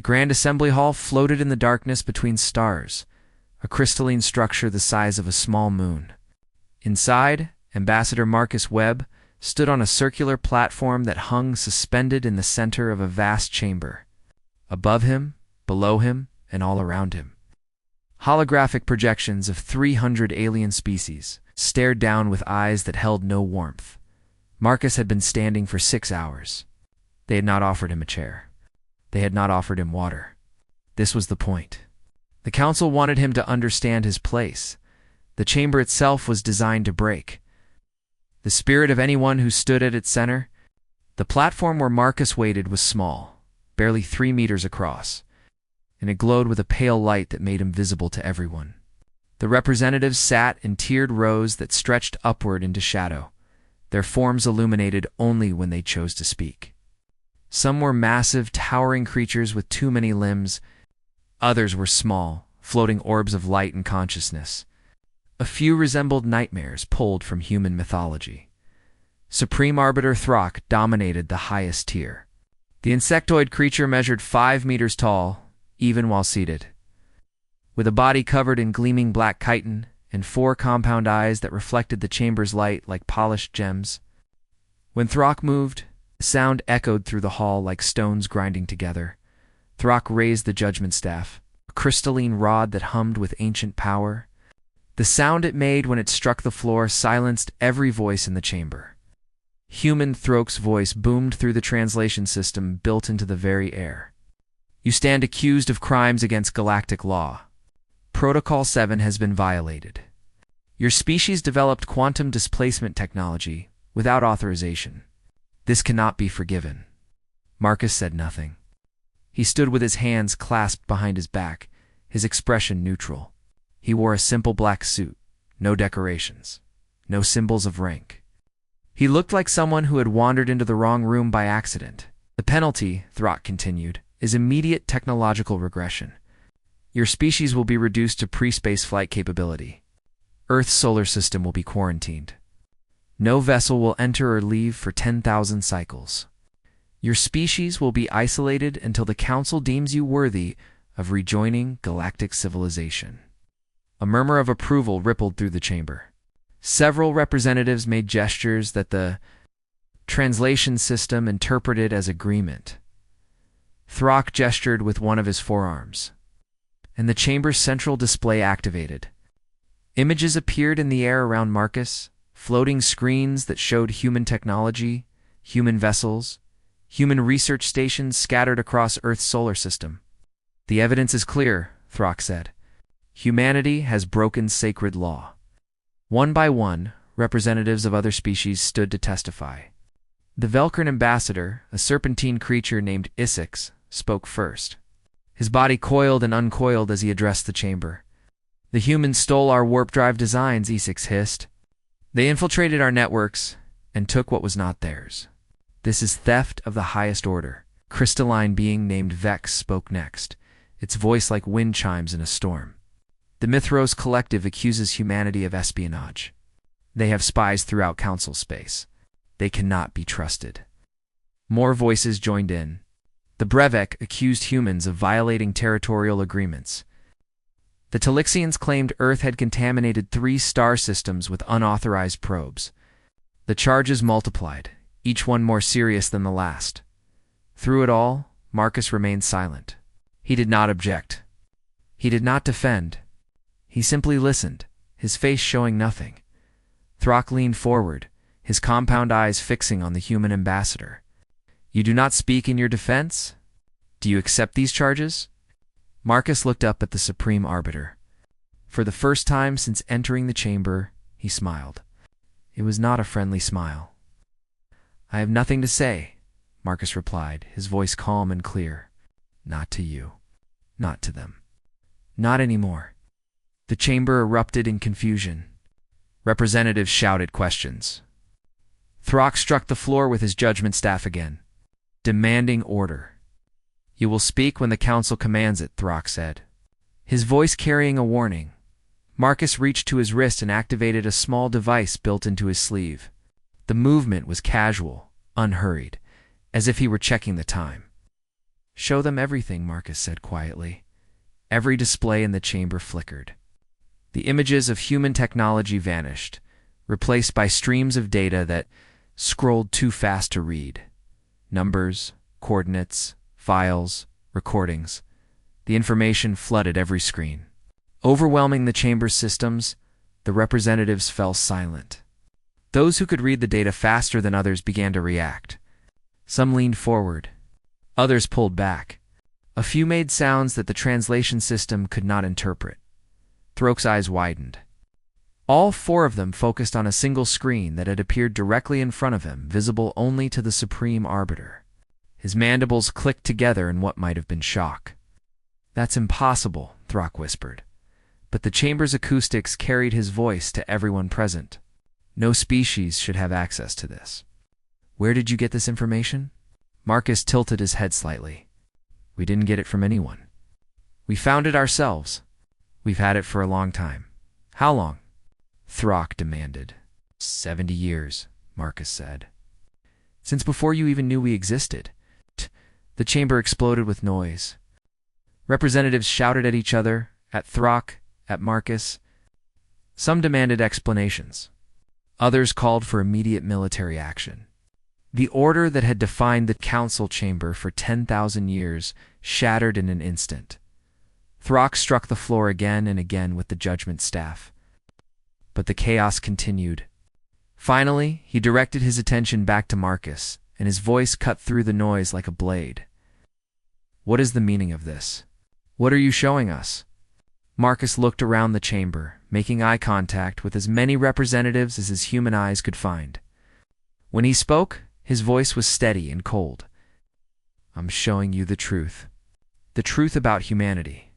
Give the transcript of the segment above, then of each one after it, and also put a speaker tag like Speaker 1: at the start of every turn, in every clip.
Speaker 1: The Grand Assembly Hall floated in the darkness between stars, a crystalline structure the size of a small moon. Inside, Ambassador Marcus Webb stood on a circular platform that hung suspended in the center of a vast chamber. Above him, below him, and all around him, holographic projections of 300 alien species stared down with eyes that held no warmth. Marcus had been standing for 6 hours. They had not offered him a chair. They had not offered him water. This was the point. The council wanted him to understand his place. The chamber itself was designed to break the spirit of anyone who stood at its center. The platform where Marcus waited was small, barely 3 meters across, and it glowed with a pale light that made him visible to everyone. The representatives sat in tiered rows that stretched upward into shadow, their forms illuminated only when they chose to speak. Some were massive, towering creatures with too many limbs. Others were small, floating orbs of light and consciousness. A few resembled nightmares pulled from human mythology. Supreme Arbiter Throck dominated the highest tier. The insectoid creature measured 5 meters tall, even while seated, with a body covered in gleaming black chitin and 4 compound eyes that reflected the chamber's light like polished gems. When Throck moved, sound echoed through the hall like stones grinding together. Throck raised the judgment staff, a crystalline rod that hummed with ancient power. The sound it made when it struck the floor silenced every voice in the chamber. Human Throck's voice boomed through the translation system built into the very air. You stand accused of crimes against galactic law. Protocol 7 has been violated. Your species developed quantum displacement technology without authorization. This cannot be forgiven. Marcus said nothing. He stood with his hands clasped behind his back, his expression neutral. He wore a simple black suit, no decorations, no symbols of rank. He looked like someone who had wandered into the wrong room by accident. The penalty, Throck continued, is immediate technological regression. Your species will be reduced to pre-space flight capability. Earth's solar system will be quarantined. No vessel will enter or leave for 10,000 cycles. Your species will be isolated until the Council deems you worthy of rejoining galactic civilization. A murmur of approval rippled through the chamber. Several representatives made gestures that the translation system interpreted as agreement. Throck gestured with one of his forearms, and the chamber's central display activated. Images appeared in the air around Marcus, floating screens that showed human technology, human vessels, human research stations scattered across Earth's solar system. The evidence is clear, Throck said. Humanity has broken sacred law. One by one, representatives of other species stood to testify. The Velkern ambassador, a serpentine creature named Isix, spoke first. His body coiled and uncoiled as he addressed the chamber. The humans stole our warp drive designs, Isix hissed. They infiltrated our networks and took what was not theirs. This is theft of the highest order. Crystalline being named Vex spoke next, its voice like wind chimes in a storm. The Mithros Collective accuses humanity of espionage. They have spies throughout Council space. They cannot be trusted. More voices joined in. The Brevek accused humans of violating territorial agreements. The Talixians claimed Earth had contaminated 3 star systems with unauthorized probes. The charges multiplied, each one more serious than the last. Through it all, Marcus remained silent. He did not object. He did not defend. He simply listened, his face showing nothing. Throck leaned forward, his compound eyes fixing on the human ambassador. You do not speak in your defense? Do you accept these charges? Marcus looked up at the Supreme Arbiter. For the first time since entering the chamber, he smiled. It was not a friendly smile. I have nothing to say, Marcus replied, his voice calm and clear. Not to you. Not to them. Not anymore. The chamber erupted in confusion. Representatives shouted questions. Throck struck the floor with his judgment staff again, demanding order. You will speak when the Council commands it, Throck said, his voice carrying a warning. Marcus reached to his wrist and activated a small device built into his sleeve. The movement was casual, unhurried, as if he were checking the time. Show them everything, Marcus said quietly. Every display in the chamber flickered. The images of human technology vanished, replaced by streams of data that scrolled too fast to read. Numbers, coordinates, files, recordings. The information flooded every screen. Overwhelming the chamber's systems, the representatives fell silent. Those who could read the data faster than others began to react. Some leaned forward. Others pulled back. A few made sounds that the translation system could not interpret. Throk's eyes widened. All four of them focused on a single screen that had appeared directly in front of him, visible only to the Supreme Arbiter. His mandibles clicked together in what might have been shock. "That's impossible," Throk whispered. But the chamber's acoustics carried his voice to everyone present. "No species should have access to this." "Where did you get this information?" Marcus tilted his head slightly. "We didn't get it from anyone. We found it ourselves. We've had it for a long time." "How long?" Throk demanded. 70 years, Marcus said. "Since before you even knew we existed." The chamber exploded with noise. Representatives shouted at each other, at Throk, at Marcus. Some demanded explanations. Others called for immediate military action. The order that had defined the council chamber for 10,000 years shattered in an instant. Throk struck the floor again and again with the judgment staff. But the chaos continued. Finally, he directed his attention back to Marcus, and his voice cut through the noise like a blade. "What is the meaning of this? What are you showing us?" Marcus looked around the chamber, making eye contact with as many representatives as his human eyes could find. When he spoke, his voice was steady and cold. "I'm showing you the truth. The truth about humanity.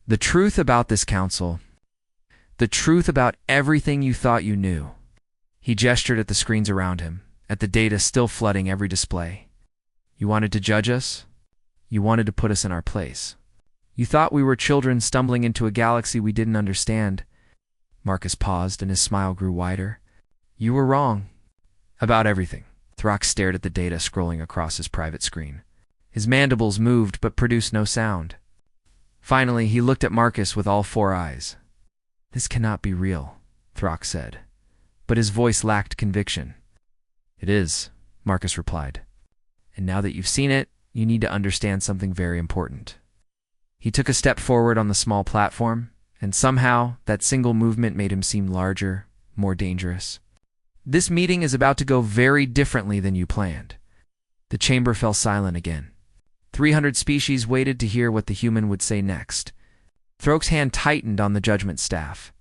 Speaker 1: The truth about this council. The truth about everything you thought you knew." He gestured at the screens around him, at the data still flooding every display. "You wanted to judge us? You wanted to put us in our place. You thought we were children stumbling into a galaxy we didn't understand." Marcus paused, and his smile grew wider. "You were wrong. About everything." Throk stared at the data scrolling across his private screen. His mandibles moved but produced no sound. Finally, he looked at Marcus with all four eyes. "This cannot be real," Throk said, but his voice lacked conviction. "It is," Marcus replied. "And now that you've seen it, you need to understand something very important." He took a step forward on the small platform, and somehow that single movement made him seem larger, more dangerous. "This meeting is about to go very differently than you planned." The chamber fell silent again. 300 species waited to hear what the human would say next. Throk's hand tightened on the judgment staff.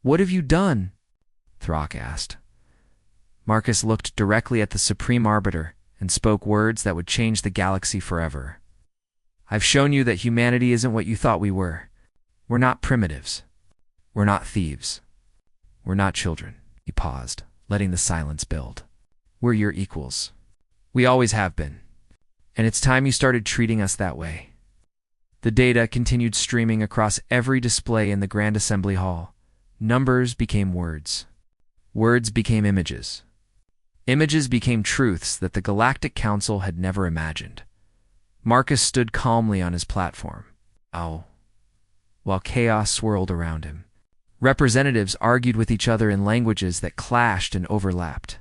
Speaker 1: "What have you done?" Throk asked. Marcus looked directly at the Supreme Arbiter and spoke words that would change the galaxy forever. "I've shown you that humanity isn't what you thought we were. We're not primitives. We're not thieves. We're not children." He paused, letting the silence build. "We're your equals. We always have been. And it's time you started treating us that way." The data continued streaming across every display in the Grand Assembly Hall. Numbers became words. Words became images. Images became truths that the Galactic Council had never imagined. Marcus stood calmly on his platform, while chaos swirled around him. Representatives argued with each other in languages that clashed and overlapped.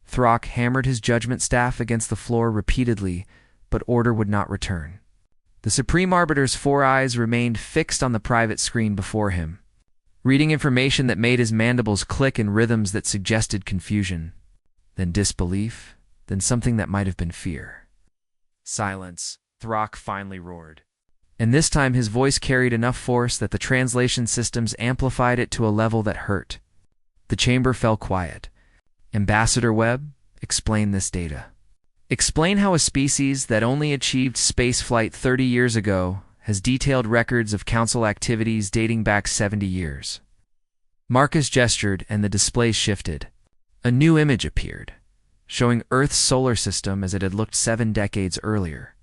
Speaker 1: Throk hammered his judgment staff against the floor repeatedly, but order would not return. The Supreme Arbiter's four eyes remained fixed on the private screen before him, reading information that made his mandibles click in rhythms that suggested confusion, then disbelief, then something that might have been fear. "Silence," Throk finally roared. And this time his voice carried enough force that the translation systems amplified it to a level that hurt. The chamber fell quiet. "Ambassador Webb, explain this data. Explain how a species that only achieved spaceflight 30 years ago has detailed records of Council activities dating back 70 years. Marcus gestured, and the display shifted. A new image appeared, showing Earth's solar system as it had looked 7 decades earlier.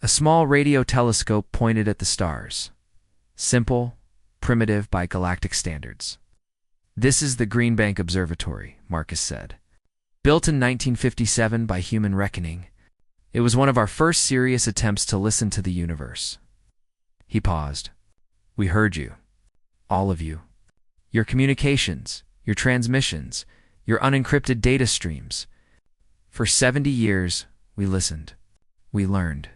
Speaker 1: A small radio telescope pointed at the stars. Simple, primitive by galactic standards. "This is the Green Bank Observatory," Marcus said. "Built in 1957 by human reckoning, It was one of our first serious attempts to listen to the universe. He paused. We heard you. All of you. Your communications, your transmissions, your unencrypted data streams. For 70 years, we listened. We learned.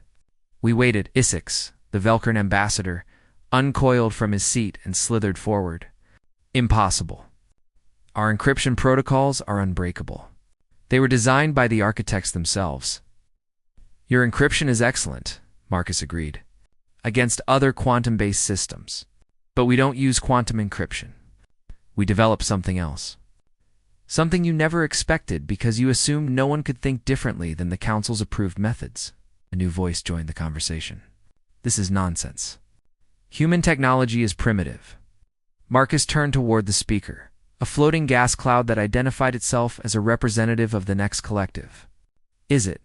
Speaker 1: We waited. Isix, the Velkern ambassador, uncoiled from his seat and slithered forward. Impossible. Our encryption protocols are unbreakable. They were designed by the architects themselves. Your encryption is excellent, Marcus agreed, against other quantum-based systems. But we don't use quantum encryption. We develop something else. Something you never expected because you assumed no one could think differently than the Council's approved methods. A new voice joined the conversation. This is nonsense. Human technology is primitive. Marcus turned toward the speaker, a floating gas cloud that identified itself as a representative of the next collective. Is it?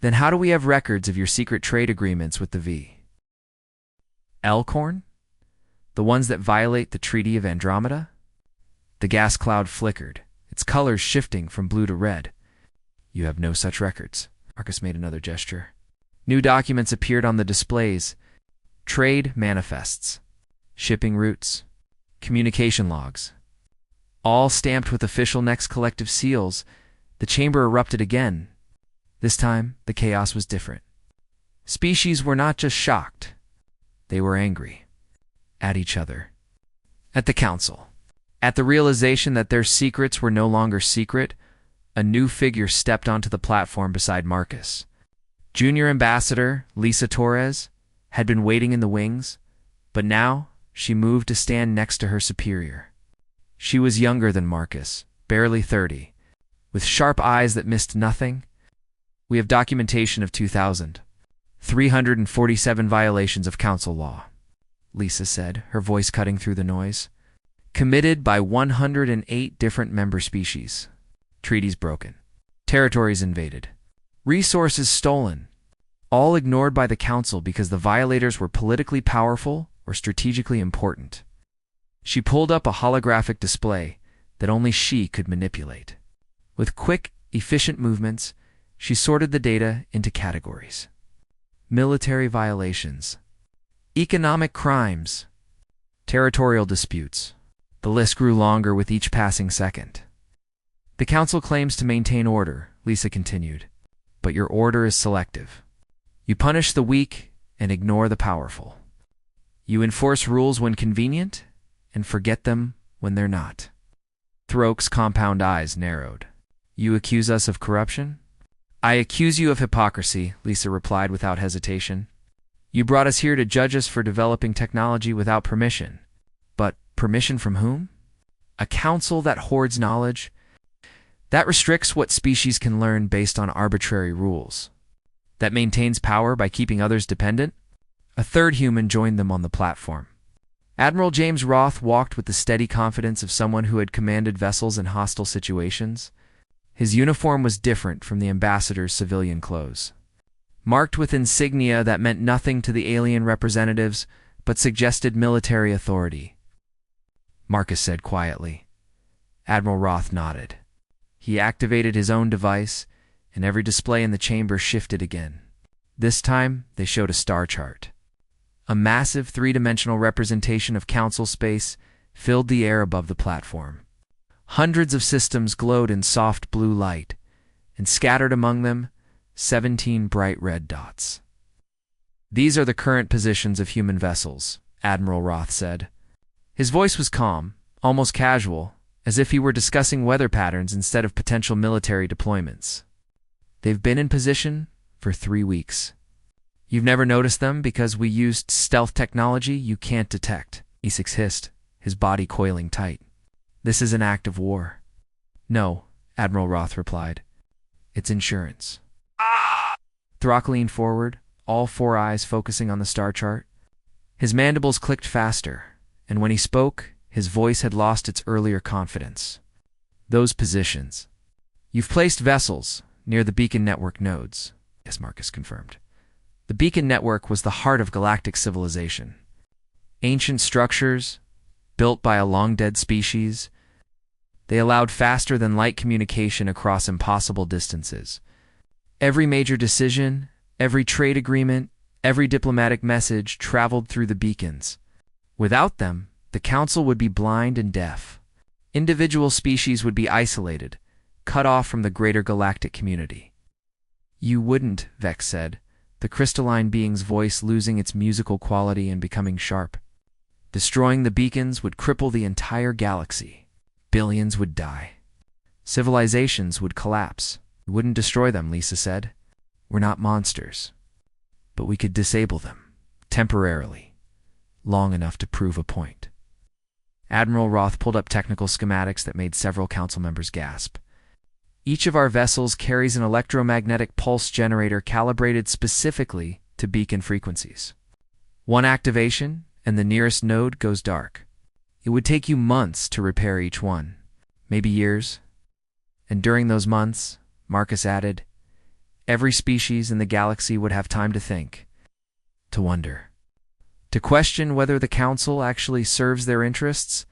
Speaker 1: Then how do we have records of your secret trade agreements with the V? Elkhorn? The ones that violate the Treaty of Andromeda? The gas cloud flickered, its colors shifting from blue to red. You have no such records. Marcus made another gesture. New documents appeared on the displays. Trade manifests, shipping routes, communication logs. All stamped with official next collective seals. The chamber erupted again. This time, the chaos was different. Species were not just shocked. They were angry. At each other. At the Council. At the realization that their secrets were no longer secret, a new figure stepped onto the platform beside Marcus. Junior Ambassador Lisa Torres had been waiting in the wings, but now she moved to stand next to her superior. She was younger than Marcus, barely 30, with sharp eyes that missed nothing. We have documentation of 2,347 violations of Council law, Lisa said, her voice cutting through the noise. Committed by 108 different member species. Treaties broken. Territories invaded. Resources stolen. All ignored by the Council because the violators were politically powerful or strategically important. She pulled up a holographic display that only she could manipulate. With quick, efficient movements, she sorted the data into categories. Military violations. Economic crimes. Territorial disputes. The list grew longer with each passing second. The Council claims to maintain order, Lisa continued, but your order is selective. You punish the weak and ignore the powerful. You enforce rules when convenient and forget them when they're not. Throke's compound eyes narrowed. You accuse us of corruption? I accuse you of hypocrisy, Lisa replied without hesitation. You brought us here to judge us for developing technology without permission. But permission from whom? A council that hoards knowledge, that restricts what species can learn based on arbitrary rules, that maintains power by keeping others dependent. A third human joined them on the platform. Admiral James Roth walked with the steady confidence of someone who had commanded vessels in hostile situations. His uniform was different from the ambassador's civilian clothes, marked with insignia that meant nothing to the alien representatives but suggested military authority. Marcus said quietly. Admiral Roth nodded. He activated his own device, and every display in the chamber shifted again. This time, they showed a star chart. A massive three-dimensional representation of Council space filled the air above the platform. Hundreds of systems glowed in soft blue light, and scattered among them, 17 bright red dots. These are the current positions of human vessels, Admiral Roth said. His voice was calm, almost casual, as if he were discussing weather patterns instead of potential military deployments. They've been in position for 3 weeks. You've never noticed them because we used stealth technology you can't detect, Esix hissed, his body coiling tight. This is an act of war. No, Admiral Roth replied. It's insurance. Throck leaned forward, all 4 eyes focusing on the star chart. His mandibles clicked faster, and when he spoke, his voice had lost its earlier confidence. Those positions. You've placed vessels near the beacon network nodes, yes, Marcus confirmed. The beacon network was the heart of galactic civilization. Ancient structures, built by a long-dead species, they allowed faster-than-light communication across impossible distances. Every major decision, every trade agreement, every diplomatic message traveled through the beacons. Without them, the Council would be blind and deaf. Individual species would be isolated, cut off from the greater galactic community. You wouldn't, Vex said, the crystalline being's voice losing its musical quality and becoming sharp. Destroying the beacons would cripple the entire galaxy. Billions would die. Civilizations would collapse. We wouldn't destroy them, Lisa said. We're not monsters. But we could disable them, temporarily, long enough to prove a point. Admiral Roth pulled up technical schematics that made several council members gasp. Each of our vessels carries an electromagnetic pulse generator calibrated specifically to beacon frequencies. One activation, and the nearest node goes dark. It would take you months to repair each one, maybe years. And during those months, Marcus added, every species in the galaxy would have time to think, to wonder, to question whether the Council actually serves their interests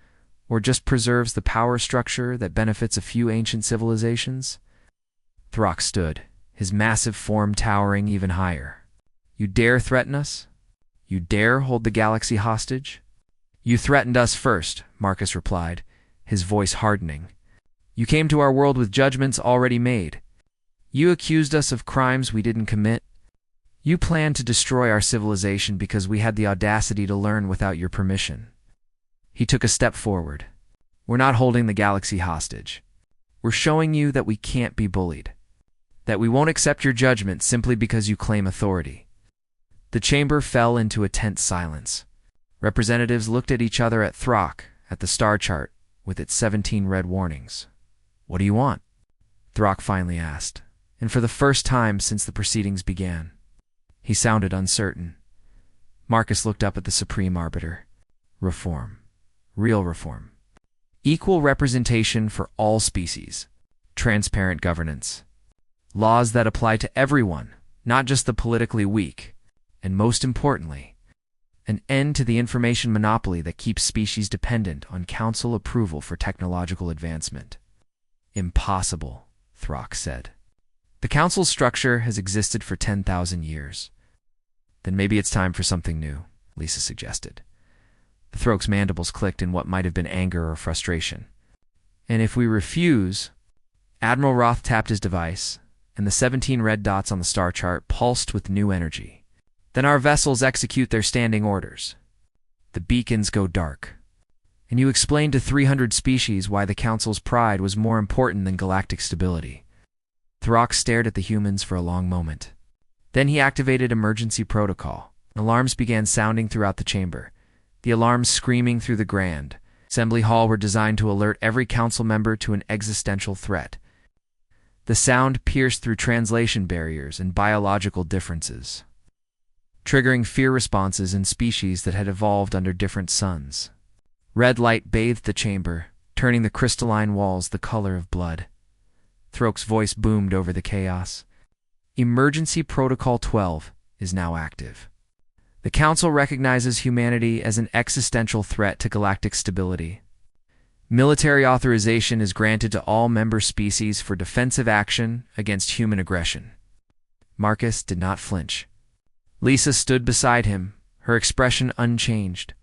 Speaker 1: or just preserves the power structure that benefits a few ancient civilizations. Throck stood, his massive form towering even higher. You dare threaten us? You dare hold the galaxy hostage? You threatened us first, Marcus replied, his voice hardening. You came to our world with judgments already made. You accused us of crimes we didn't commit. You planned to destroy our civilization because we had the audacity to learn without your permission. He took a step forward. We're not holding the galaxy hostage. We're showing you that we can't be bullied. That we won't accept your judgment simply because you claim authority. The chamber fell into a tense silence. Representatives looked at each other at Throck, at the star chart, with its 17 red warnings. What do you want? Throck finally asked, and for the first time since the proceedings began. He sounded uncertain. Marcus looked up at the Supreme Arbiter. Reform. Real reform. Equal representation for all species. Transparent governance. Laws that apply to everyone, not just the politically weak. And most importantly, an end to the information monopoly that keeps species dependent on Council approval for technological advancement. Impossible, Throck said. The Council's structure has existed for 10,000 years. Then maybe it's time for something new, Lisa suggested. The Throck's mandibles clicked in what might have been anger or frustration. And if we refuse, Admiral Roth tapped his device, and the 17 red dots on the star chart pulsed with new energy. Then our vessels execute their standing orders. The beacons go dark. And you explained to 300 species why the Council's pride was more important than galactic stability. Throck stared at the humans for a long moment. Then he activated emergency protocol. Alarms began sounding throughout the chamber. The alarms screaming through the Grand Assembly Hall were designed to alert every council member to an existential threat. The sound pierced through translation barriers and biological differences, triggering fear responses in species that had evolved under different suns. Red light bathed the chamber, turning the crystalline walls the color of blood. Throck's voice boomed over the chaos. Emergency Protocol 12 is now active. The Council recognizes humanity as an existential threat to galactic stability. Military authorization is granted to all member species for defensive action against human aggression. Marcus did not flinch. Lisa stood beside him, her expression unchanged.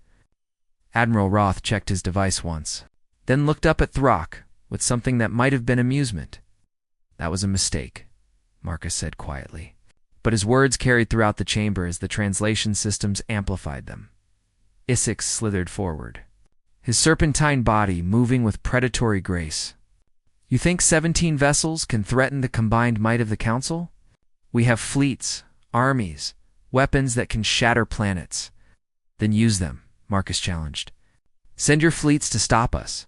Speaker 1: Admiral Roth checked his device once, then looked up at Throck with something that might have been amusement. That was a mistake, Marcus said quietly. But his words carried throughout the chamber as the translation systems amplified them. Isix slithered forward, his serpentine body moving with predatory grace. You think 17 vessels can threaten the combined might of the Council? We have fleets, armies, weapons that can shatter planets. Then use them, Marcus challenged. Send your fleets to stop us.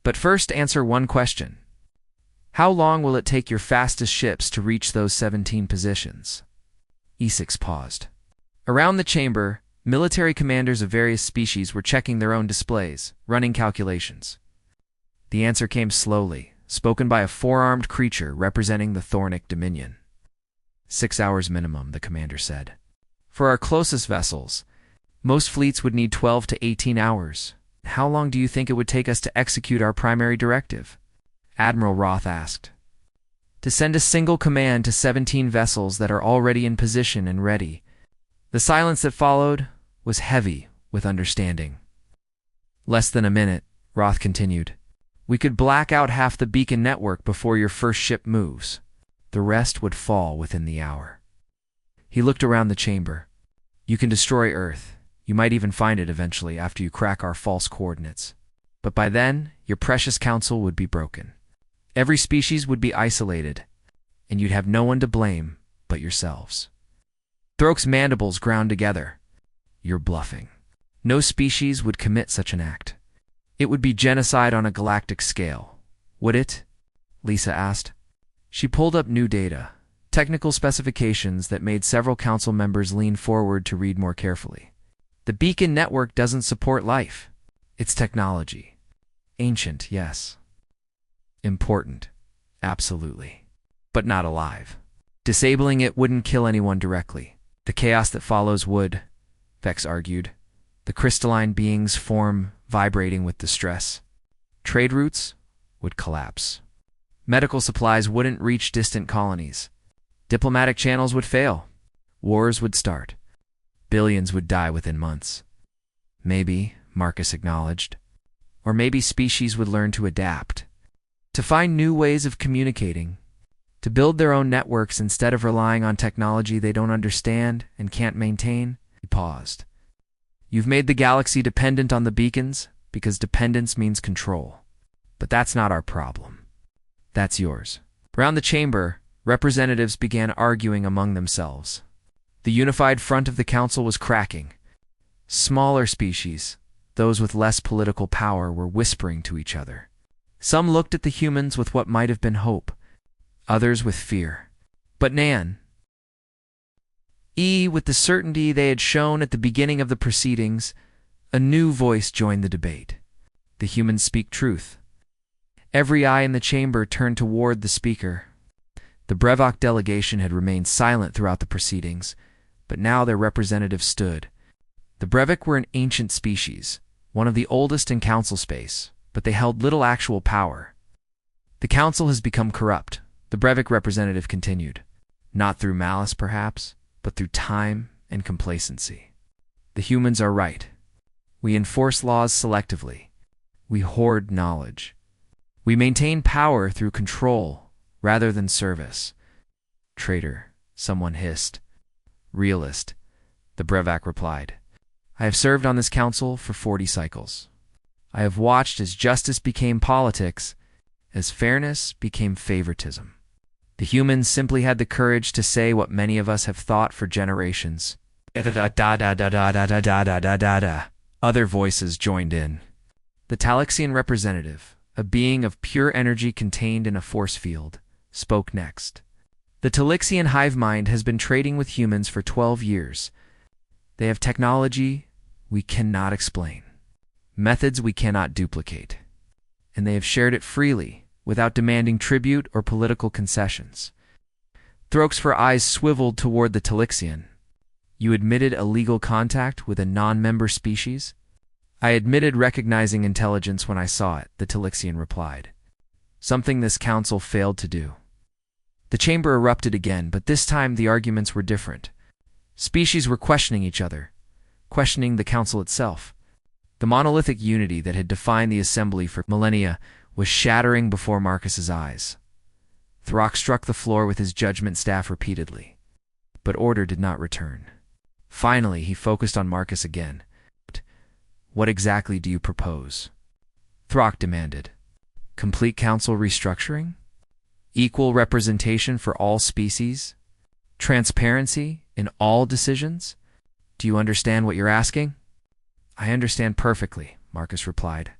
Speaker 1: But first answer one question. How long will it take your fastest ships to reach those 17 positions? Isix paused. Around the chamber, military commanders of various species were checking their own displays, running calculations. The answer came slowly, spoken by a four-armed creature representing the Thornic Dominion. 6 hours minimum, the commander said. For our closest vessels, most fleets would need 12 to 18 hours. How long do you think it would take us to execute our primary directive? Admiral Roth asked. to send a single command to 17 vessels that are already in position and ready. The silence that followed was heavy with understanding. Less than a minute, Roth continued. We could black out half the beacon network before your first ship moves. The rest would fall within the hour. He looked around the chamber. You can destroy Earth. You might even find it eventually after you crack our false coordinates. But by then, your precious council would be broken. Every species would be isolated, and you'd have no one to blame but yourselves. Throk's mandibles ground together. You're bluffing. No species would commit such an act. It would be genocide on a galactic scale. Would it? Lisa asked. She pulled up new data, technical specifications that made several council members lean forward to read more carefully. The beacon network doesn't support life. It's technology. Ancient, yes. Important, absolutely. But not alive. Disabling it wouldn't kill anyone directly. The chaos that follows would, Vex argued. The crystalline beings form vibrating with distress. Trade routes would collapse. Medical supplies wouldn't reach distant colonies. Diplomatic channels would fail. Wars would start. Billions would die within months. Maybe, Marcus acknowledged. Or maybe species would learn to adapt. To find new ways of communicating. To build their own networks instead of relying on technology they don't understand and can't maintain. He paused. You've made the galaxy dependent on the beacons because dependence means control. But that's not our problem. That's yours. Around the chamber, representatives began arguing among themselves. The unified front of the council was cracking. Smaller species, those with less political power, were whispering to each other. Some looked at the humans with what might have been hope, others with fear. But Nan, with the certainty they had shown at the beginning of the proceedings, a new voice joined the debate. The humans speak truth. Every eye in the chamber turned toward the speaker. The Brevok delegation had remained silent throughout the proceedings, but now their representative stood. The Brevok were an ancient species, one of the oldest in council space, but they held little actual power. The council has become corrupt, the Brevok representative continued. Not through malice, perhaps, but through time and complacency. The humans are right. We enforce laws selectively. We hoard knowledge. We maintain power through control rather than service. Traitor, someone hissed. Realist, the Brevak replied. I have served on this council for 40 cycles. I have watched as justice became politics, as fairness became favoritism. The humans simply had the courage to say what many of us have thought for generations. Other voices joined in. The Talaxian representative, a being of pure energy contained in a force field, spoke next. The Talaxian hive mind has been trading with humans for 12 years. They have technology we cannot explain, methods we cannot duplicate, and they have shared it freely without demanding tribute or political concessions. Throk's eyes swiveled toward the Talaxian. You admitted illegal contact with a non-member species? I admitted recognizing intelligence when I saw it, the Talaxian replied. Something this council failed to do. The chamber erupted again, but this time the arguments were different. Species were questioning each other, questioning the council itself. The monolithic unity that had defined the assembly for millennia was shattering before Marcus's eyes. Throk struck the floor with his judgment staff repeatedly, but order did not return. Finally, he focused on Marcus again. What exactly do you propose? Throk demanded. Complete council restructuring? Equal representation for all species? Transparency in all decisions? Do you understand what you're asking? I understand perfectly, Marcus replied.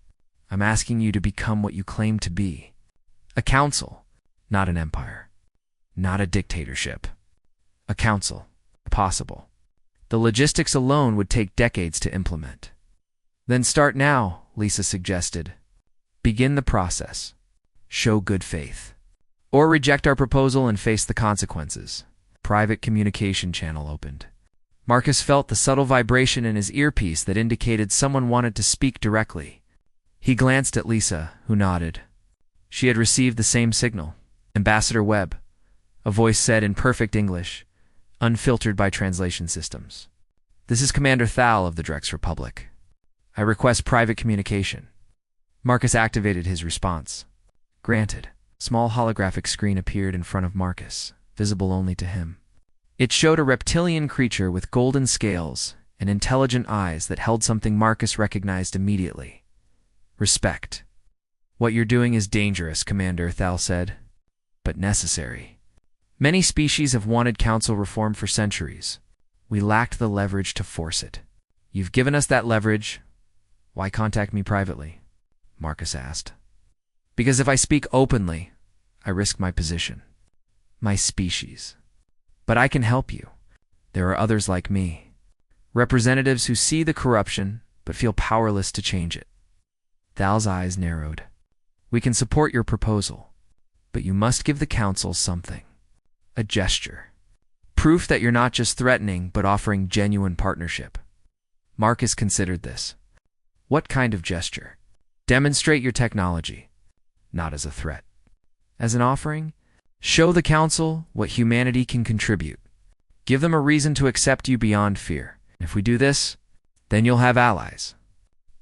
Speaker 1: I'm asking you to become what you claim to be. A council, not an empire. Not a dictatorship. A council, possible. The logistics alone would take decades to implement. Then start now, Lisa suggested. Begin the process. Show good faith. Or reject our proposal and face the consequences. Private communication channel opened. Marcus felt the subtle vibration in his earpiece that indicated someone wanted to speak directly. He glanced at Lisa, who nodded. She had received the same signal. Ambassador Webb, a voice said in perfect English, unfiltered by translation systems. This is Commander Thal of the Drex Republic. I request private communication. Marcus activated his response. Granted. Small holographic screen appeared in front of Marcus, visible only to him. It showed a reptilian creature with golden scales and intelligent eyes that held something Marcus recognized immediately. Respect. What you're doing is dangerous, Commander, Thal said, but necessary. Many species have wanted council reform for centuries. We lacked the leverage to force it. You've given us that leverage. Why contact me privately? Marcus asked. Because if I speak openly, I risk my position, my species. But I can help you. There are others like me, representatives who see the corruption but feel powerless to change it. Thal's eyes narrowed. We can support your proposal, but you must give the council something. A gesture. Proof that you're not just threatening but offering genuine partnership. Marcus considered this. What kind of gesture? Demonstrate your technology. Not as a threat. As an offering, show the council what humanity can contribute. Give them a reason to accept you beyond fear. If we do this, then you'll have allies.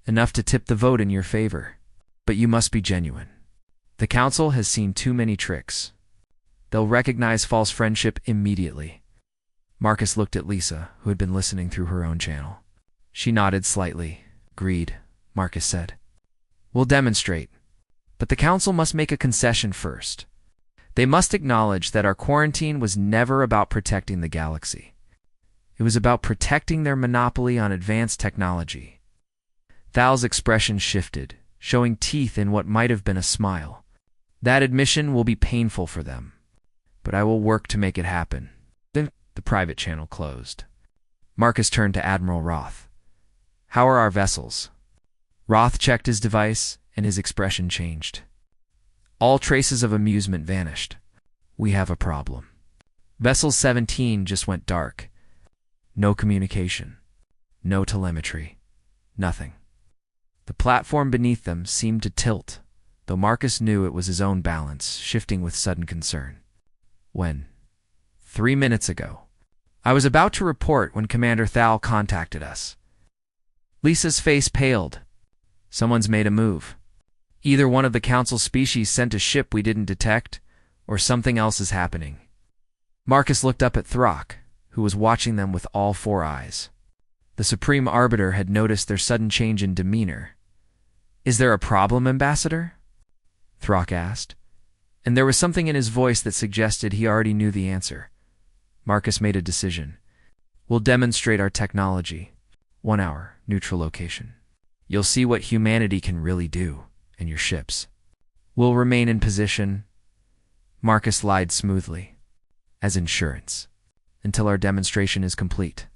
Speaker 1: Enough to tip the vote in your favor. But you must be genuine. The council has seen too many tricks. They'll recognize false friendship immediately. Marcus looked at Lisa, who had been listening through her own channel. She nodded slightly. Agreed, Marcus said. We'll demonstrate. But the council must make a concession first. They must acknowledge that our quarantine was never about protecting the galaxy. It was about protecting their monopoly on advanced technology. Thal's expression shifted, showing teeth in what might have been a smile. That admission will be painful for them, but I will work to make it happen. Then the private channel closed. Marcus turned to Admiral Roth. How are our vessels? Roth checked his device, and his expression changed. All traces of amusement vanished. We have a problem. Vessel 17 just went dark. No communication. No telemetry. Nothing. The platform beneath them seemed to tilt, though Marcus knew it was his own balance, shifting with sudden concern. When? 3 minutes ago. I was about to report when Commander Thal contacted us. Lisa's face paled. Someone's made a move. Either one of the council species sent a ship we didn't detect, or something else is happening. Marcus looked up at Throck, who was watching them with all four eyes. The Supreme Arbiter had noticed their sudden change in demeanor. Is there a problem, Ambassador? Throck asked, and there was something in his voice that suggested he already knew the answer. Marcus made a decision. We'll demonstrate our technology. 1 hour, neutral location. You'll see what humanity can really do, and your ships. We'll remain in position. Marcus lied smoothly, as insurance, until our demonstration is complete.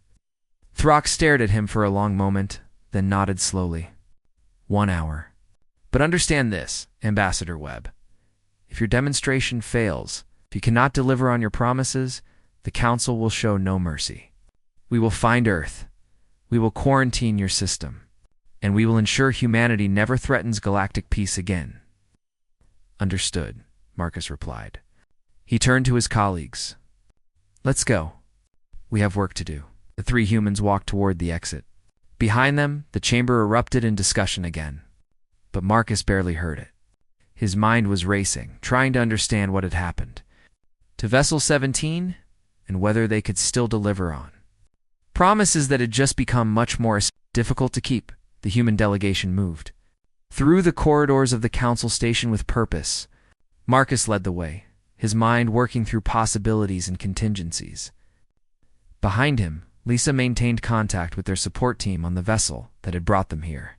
Speaker 1: Throck stared at him for a long moment, then nodded slowly. 1 hour. But understand this, Ambassador Webb. If your demonstration fails, if you cannot deliver on your promises, the Council will show no mercy. We will find Earth. We will quarantine your system. And we will ensure humanity never threatens galactic peace again. Understood, Marcus replied. He turned to his colleagues. Let's go. We have work to do. The three humans walked toward the exit. Behind them, the chamber erupted in discussion again. But Marcus barely heard it. His mind was racing, trying to understand what had happened. To Vessel 17, and whether they could still deliver on. Promises that had just become much more difficult to keep. The human delegation moved. Through the corridors of the council station with purpose, Marcus led the way, his mind working through possibilities and contingencies. Behind him, Lisa maintained contact with their support team on the vessel that had brought them here.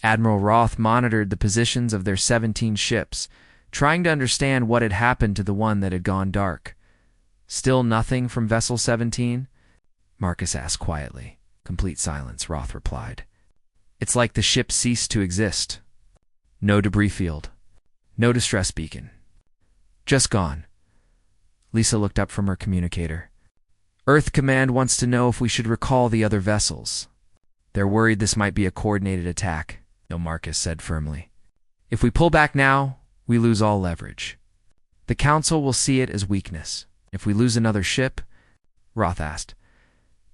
Speaker 1: Admiral Roth monitored the positions of their 17 ships, trying to understand what had happened to the one that had gone dark. Still nothing from Vessel 17? Marcus asked quietly. Complete silence, Roth replied. It's like the ship ceased to exist. No debris field. No distress beacon. Just gone. Lisa looked up from her communicator. Earth Command wants to know if we should recall the other vessels. They're worried this might be a coordinated attack, no, Marcus said firmly. If we pull back now, we lose all leverage. The Council will see it as weakness. If we lose another ship, Roth asked.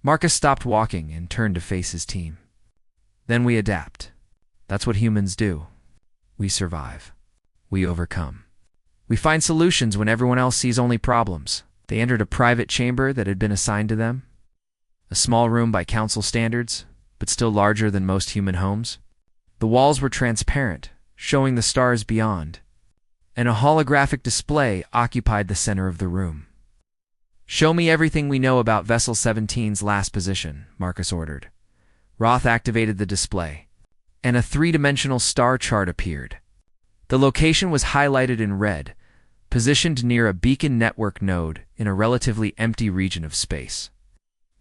Speaker 1: Marcus stopped walking and turned to face his team. Then we adapt. That's what humans do. We survive. We overcome. We find solutions when everyone else sees only problems. They entered a private chamber that had been assigned to them. A small room by council standards, but still larger than most human homes. The walls were transparent, showing the stars beyond, and a holographic display occupied the center of the room. Show me everything we know about Vessel 17's last position, Marcus ordered. Roth activated the display, and a three-dimensional star chart appeared. The location was highlighted in red, positioned near a beacon network node in a relatively empty region of space.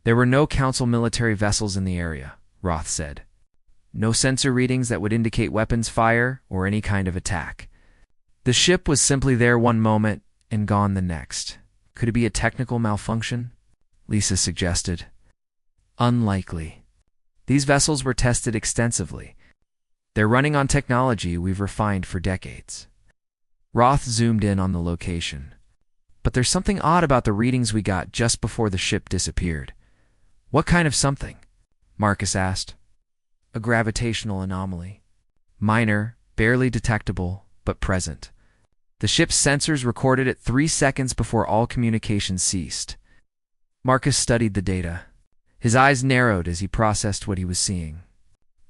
Speaker 1: There were no Council military vessels in the area, Roth said. No sensor readings that would indicate weapons fire or any kind of attack. The ship was simply there one moment and gone the next. Could it be a technical malfunction? Lisa suggested. Unlikely. These vessels were tested extensively. They're running on technology we've refined for decades. Roth zoomed in on the location. But there's something odd about the readings we got just before the ship disappeared. What kind of something? Marcus asked. A gravitational anomaly. Minor, barely detectable, but present. The ship's sensors recorded it 3 seconds before all communication ceased. Marcus studied the data. His eyes narrowed as he processed what he was seeing.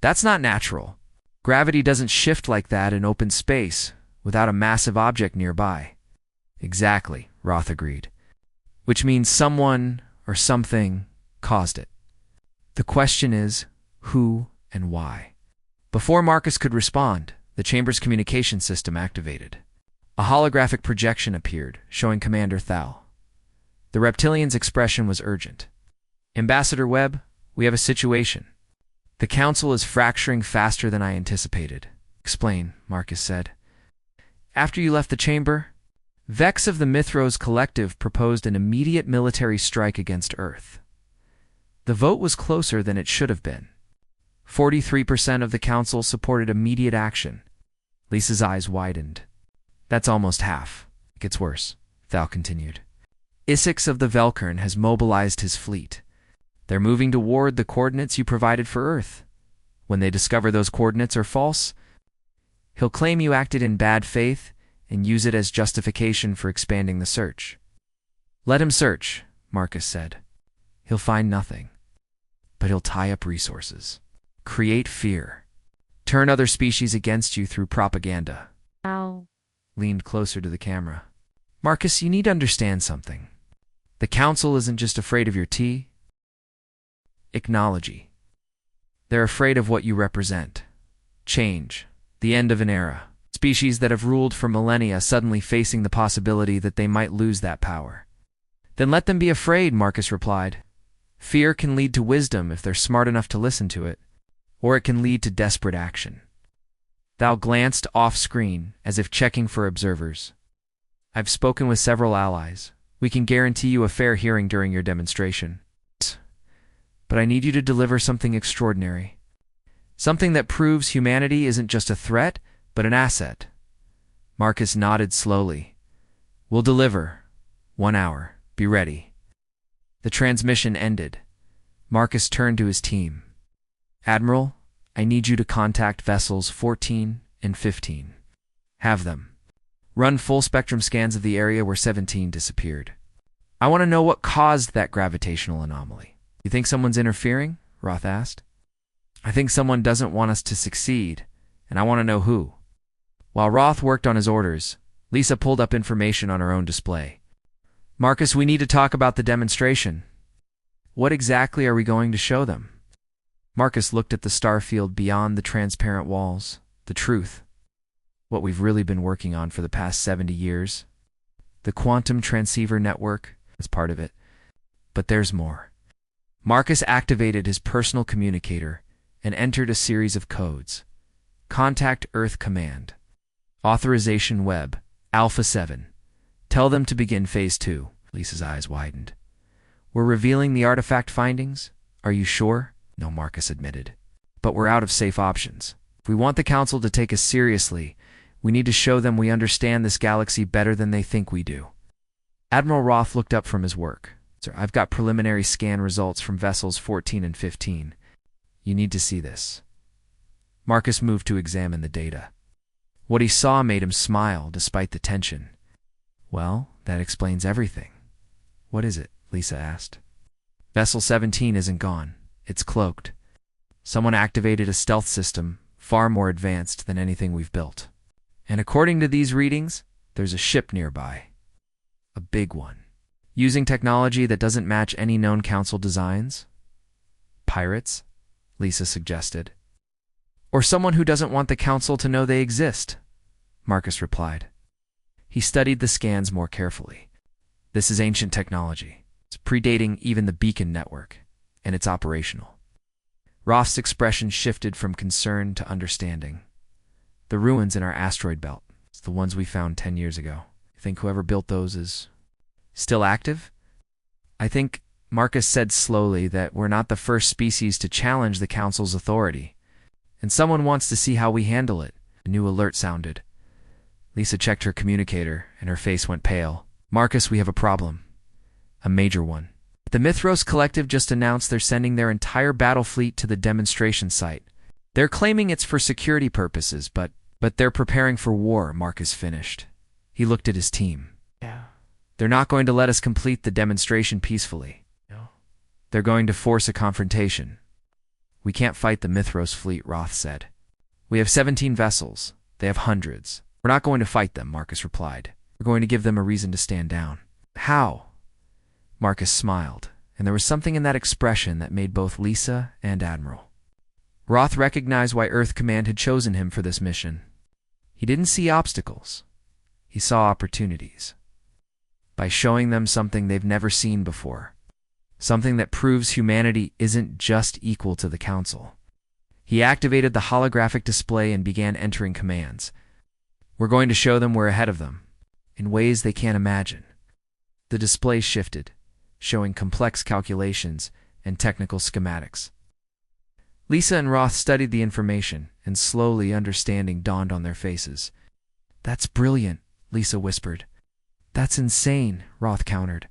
Speaker 1: That's not natural. Gravity doesn't shift like that in open space without a massive object nearby. Exactly, Roth agreed. Which means someone or something caused it. The question is, who and why? Before Marcus could respond, the chamber's communication system activated. A holographic projection appeared, showing Commander Thal. The reptilian's expression was urgent. Ambassador Webb, we have a situation. The Council is fracturing faster than I anticipated. Explain, Marcus said. After you left the chamber, Vex of the Mithros Collective proposed an immediate military strike against Earth. The vote was closer than it should have been. 43% of the Council supported immediate action. Lisa's eyes widened. That's almost half. It gets worse, Thal continued. Isix of the Velkern has mobilized his fleet. They're moving toward the coordinates you provided for Earth. When they discover those coordinates are false, he'll claim you acted in bad faith and use it as justification for expanding the search. Let him search, Marcus said. He'll find nothing. But he'll tie up resources. Create fear. Turn other species against you through propaganda.
Speaker 2: Ow.
Speaker 1: Leaned closer to the camera. Marcus, you need to understand something. The Council isn't just afraid of your tea. Ichnology. They're afraid of what you represent. Change. The end of an era. Species that have ruled for millennia suddenly facing the possibility that they might lose that power. Then let them be afraid, Marcus replied. Fear can lead to wisdom if they're smart enough to listen to it, or it can lead to desperate action. Thal glanced off-screen, as if checking for observers. I've spoken with several allies. We can guarantee you a fair hearing during your demonstration. But I need you to deliver something extraordinary. Something that proves humanity isn't just a threat, but an asset. Marcus nodded slowly. We'll deliver. 1 hour. Be ready. The transmission ended. Marcus turned to his team. Admiral, I need you to contact vessels 14 and 15. Have them. Run full-spectrum scans of the area where 17 disappeared. I want to know what caused that gravitational anomaly. You think someone's interfering? Roth asked. I think someone doesn't want us to succeed, and I want to know who. While Roth worked on his orders, Lisa pulled up information on her own display. Marcus, we need to talk about the demonstration. What exactly are we going to show them? Marcus looked at the star field beyond the transparent walls. The truth. What we've really been working on for the past 70 years. The quantum transceiver network is part of it. But there's more. Marcus activated his personal communicator and entered a series of codes. Contact Earth Command. Authorization Web. Alpha 7. Tell them to begin Phase 2. Lisa's eyes widened. We're revealing the artifact findings? Are you sure? No, Marcus admitted. But we're out of safe options. If we want the Council to take us seriously, We need to show them we understand this galaxy better than they think we do. Admiral Roth looked up from his work. Sir, I've got preliminary scan results from vessels 14 and 15. You need to see this. Marcus moved to examine the data. What he saw made him smile despite the tension. Well, that explains everything. What is it? Lisa asked. Vessel 17 isn't gone. It's cloaked. Someone activated a stealth system far more advanced than anything we've built. And according to these readings, there's a ship nearby. A big one. Using technology that doesn't match any known council designs? Pirates? Lisa suggested. Or someone who doesn't want the council to know they exist, Marcus replied. He studied the scans more carefully. This is ancient technology. It's predating even the beacon network, and it's operational. Roth's expression shifted from concern to understanding. The ruins in our asteroid belt, it's the ones we found 10 years ago. You think whoever built those is still active? I think, Marcus said slowly, that we're not the first species to challenge the council's authority. And someone wants to see how we handle it. A new alert sounded. Lisa checked her communicator, and her face went pale. Marcus, we have a problem. A major one. The Mithros Collective just announced they're sending their entire battle fleet to the demonstration site. They're claiming it's for security purposes, but they're preparing for war, Marcus finished. He looked at his team.
Speaker 2: Yeah.
Speaker 1: They're not going to let us complete the demonstration peacefully.
Speaker 2: No.
Speaker 1: They're going to force a confrontation. We can't fight the Mithros fleet, Roth said. We have 17 vessels. They have hundreds. We're not going to fight them, Marcus replied. We're going to give them a reason to stand down. How? Marcus smiled, and there was something in that expression that made both Lisa and Admiral. Roth recognized why Earth Command had chosen him for this mission. He didn't see obstacles. He saw opportunities. By showing them something they've never seen before. Something that proves humanity isn't just equal to the Council. He activated the holographic display and began entering commands. We're going to show them we're ahead of them, in ways they can't imagine. The display shifted, showing complex calculations and technical schematics. Lisa and Roth studied the information, and slowly understanding dawned on their faces. That's brilliant, Lisa whispered. That's insane, Roth countered.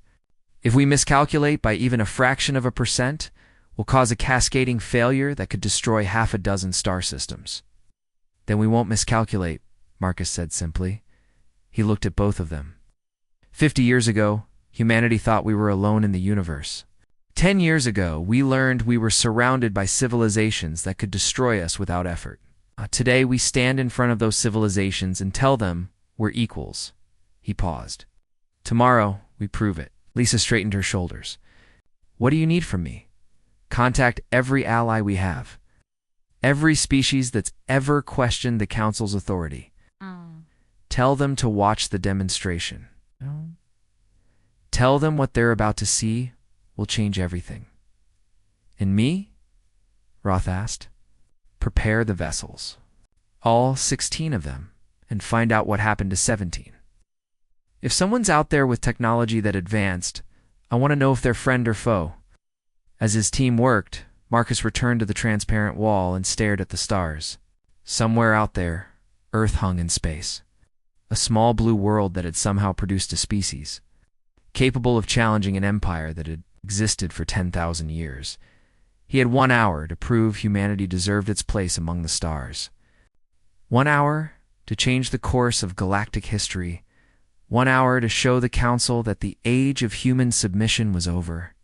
Speaker 1: If we miscalculate by even a fraction of a percent, we'll cause a cascading failure that could destroy half a dozen star systems. Then we won't miscalculate, Marcus said simply. He looked at both of them. 50 years ago, humanity thought we were alone in the universe. 10 years ago, we learned we were surrounded by civilizations that could destroy us without effort. Today, we stand in front of those civilizations and tell them we're equals. He paused. Tomorrow, we prove it. Lisa straightened her shoulders. What do you need from me? Contact every ally we have. Every species that's ever questioned the Council's authority. Tell them to watch the demonstration. Tell them what they're about to see will change everything. And me? Roth asked. Prepare the vessels. All 16 of them, and find out what happened to 17. If someone's out there with technology that advanced, I want to know if they're friend or foe. As his team worked, Marcus returned to the transparent wall and stared at the stars. Somewhere out there, Earth hung in space. A small blue world that had somehow produced a species, capable of challenging an empire that had existed for 10,000 years. He had 1 hour to prove humanity deserved its place among the stars. 1 hour to change the course of galactic history. 1 hour to show the Council that the age of human submission was over.